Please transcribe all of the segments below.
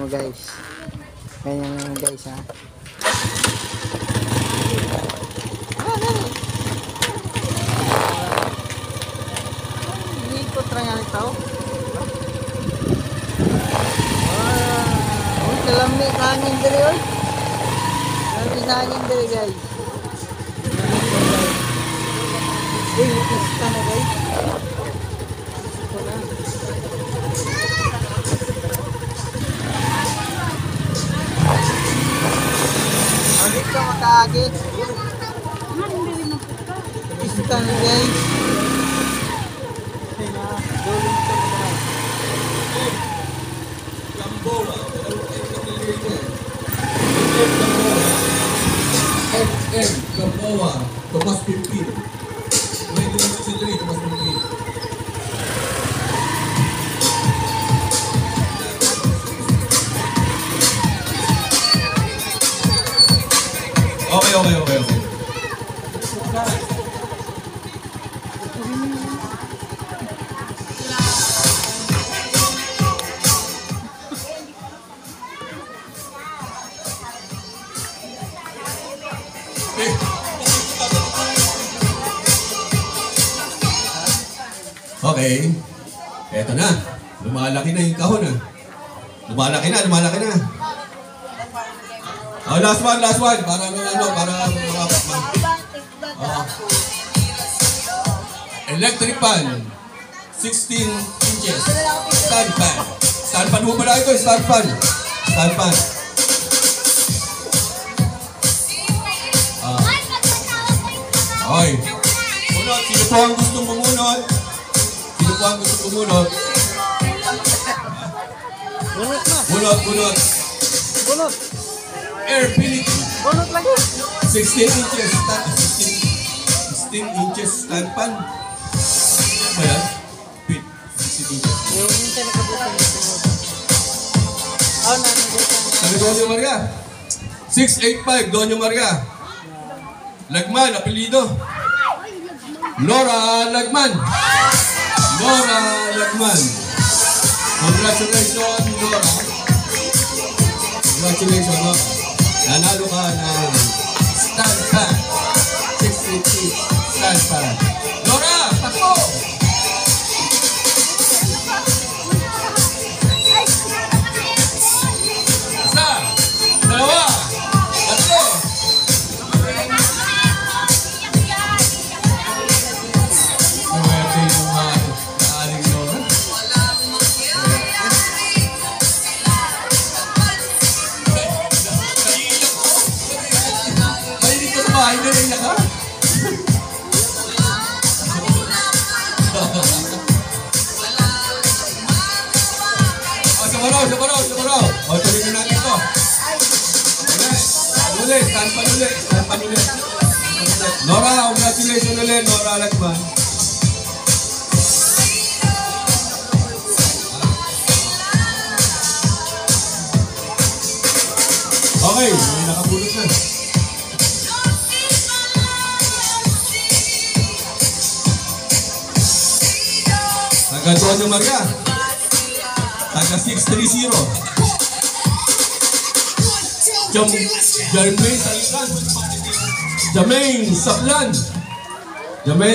guys. Ganyan guys ha. Ikot lang yan ito. Kalami sa hangin dali oy. Kalami sa hangin dali guys. Uy, isa na guys. Ito na. Agit ka makaagit. Isa na guys. Ito na. Duling ito na guys. FM Gamboa, Tomas Pimpin. May dulang si Dre, Tomas Pimpin. Okay. Okay. Eto na. Lumalaki na yung kahon ah. Lumalaki na. Oh, last one. Para electric pan. 16 inches. Stand pan. Stand pan mo pala ito. Stand pan. Okay. Munot. Sino po ang gustong bumunot? Bunot. Air Philippi. Bunot lagi. 16 inches. 16 inches stand pan. Ano yan? 16 inches. Yung minsan nakabutan yung bunot. Oh, nanabutan. Sabi Donyo Maria. 685 Donyo Maria. Lagman, apelido. Nora Lagman. Congratulations, Nora. Congratulations, Nora. Nanalo ka ng stand pan. 680 stand pan. Nora, takbo! Isa, dalawa, tatlo. Sabaraw. O, tuloy na natin ito. Ulit. Stand pan ulit. Nora, congratulations ulit. Nora Lagman. Okay, may nakapulot na. Taga Donyo Maria. Taga 630. Jermaine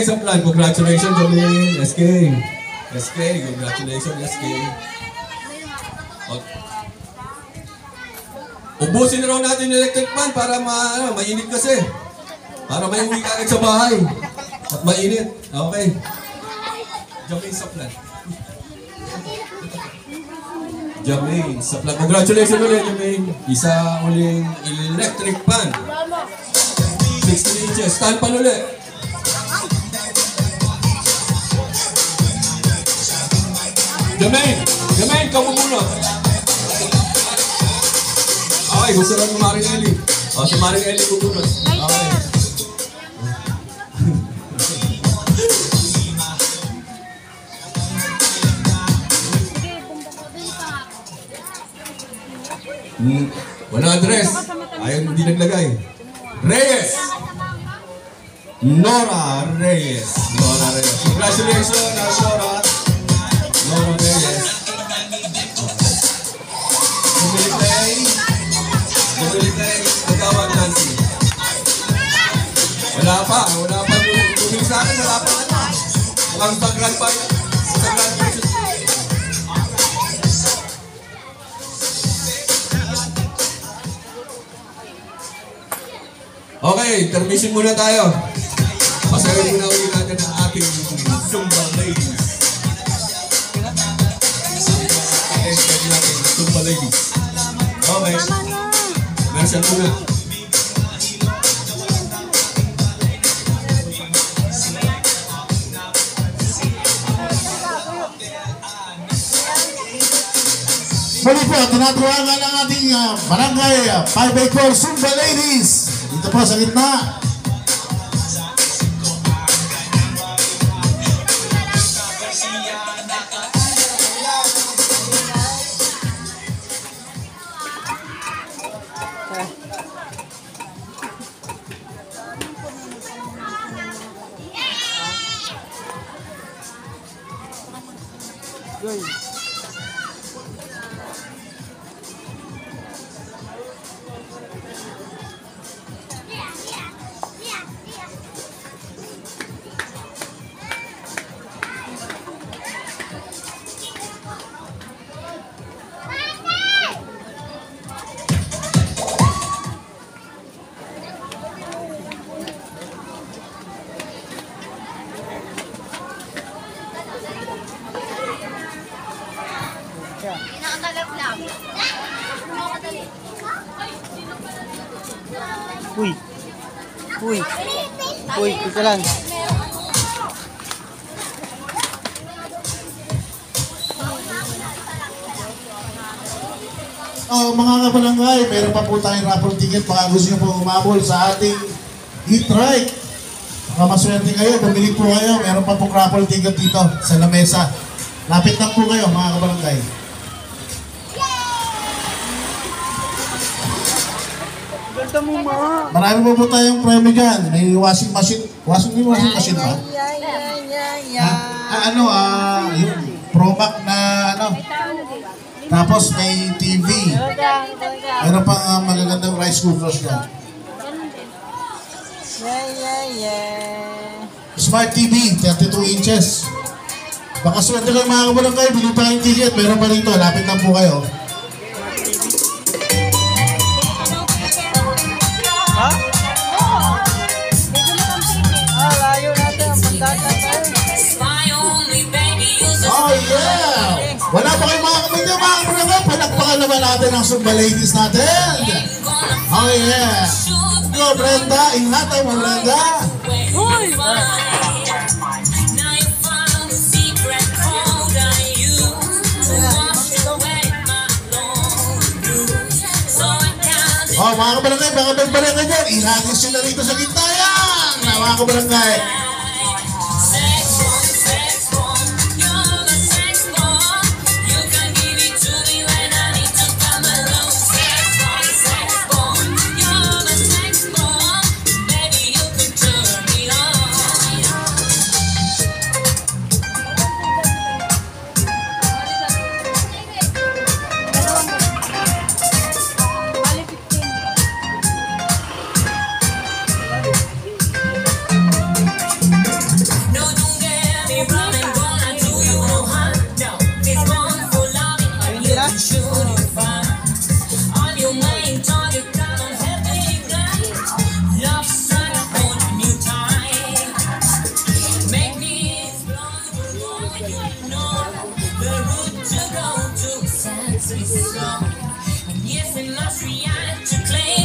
Saplan. Congratulations, Jermaine. SK, congratulations, SK. Ubusin na raw natin yung electric fan para mainit kasi. Para may uwi ka agad sa bahay. At mainit. Okay. Jermaine Saplan. Congratulations ulit, Jermaine. Isa uling electric fan. 16 inches. Stand pan ulit. Jermaine, kamumunot. Okay, gusto lang yung Maring Eli. O, si Maring Eli kumunot. Okay. Wala address. Ayaw hindi naglagay. Reyes. Nora Reyes. Congratulations, Nora Reyes. Dumili kay Magawang Nancy. Wala pa bumili sa akin, wala pa ano. Mukhang sa Grand Prix. Sa Grand Prix. Okay, termission muna tayo. Pasarin muna ulit natin ang ating Zumba Ladies. Expect natin Zumba Ladies. Okay. Marshall muna. Muli po, tinatawagan ang ating barangay 584 Zumba Ladies. Dito po sa gitna. Uy, ito lang. Mga kabarangay, meron pa po tayong raffle ticket. Baka gusto nyo po umabol sa ating Eat Right. Baka maswerte kayo, bumili po kayo. Meron pa pong raffle ticket dito sa lamesa. Lapit lang po kayo mga kabarangay. Ganda mo, ma. Marami po tayong premyo dyan. May washing machine. Washing machine ba? Yung Promac na Tapos may TV. Meron pang magagandang rice cookers dyan. Smart TV, 32 inches. Baka swerte kayo mga kabarangay, bili pa kayong ticket. Meron pa rito, lapit lang po kayo. Ha? Layo natin ang pagkata tayo. Oh yeah! Wala pa kayo mga kabarangay, palakpakan naman natin ang Zumba Ladies natin. Oh yeah! Yo Brenda, ingatan mo Brenda. Uy! Oh, mga kabarangay, mga barangay dyan, ihagis sila rito sa gitna yan, mga kabarangay. Yes, we must react to claim.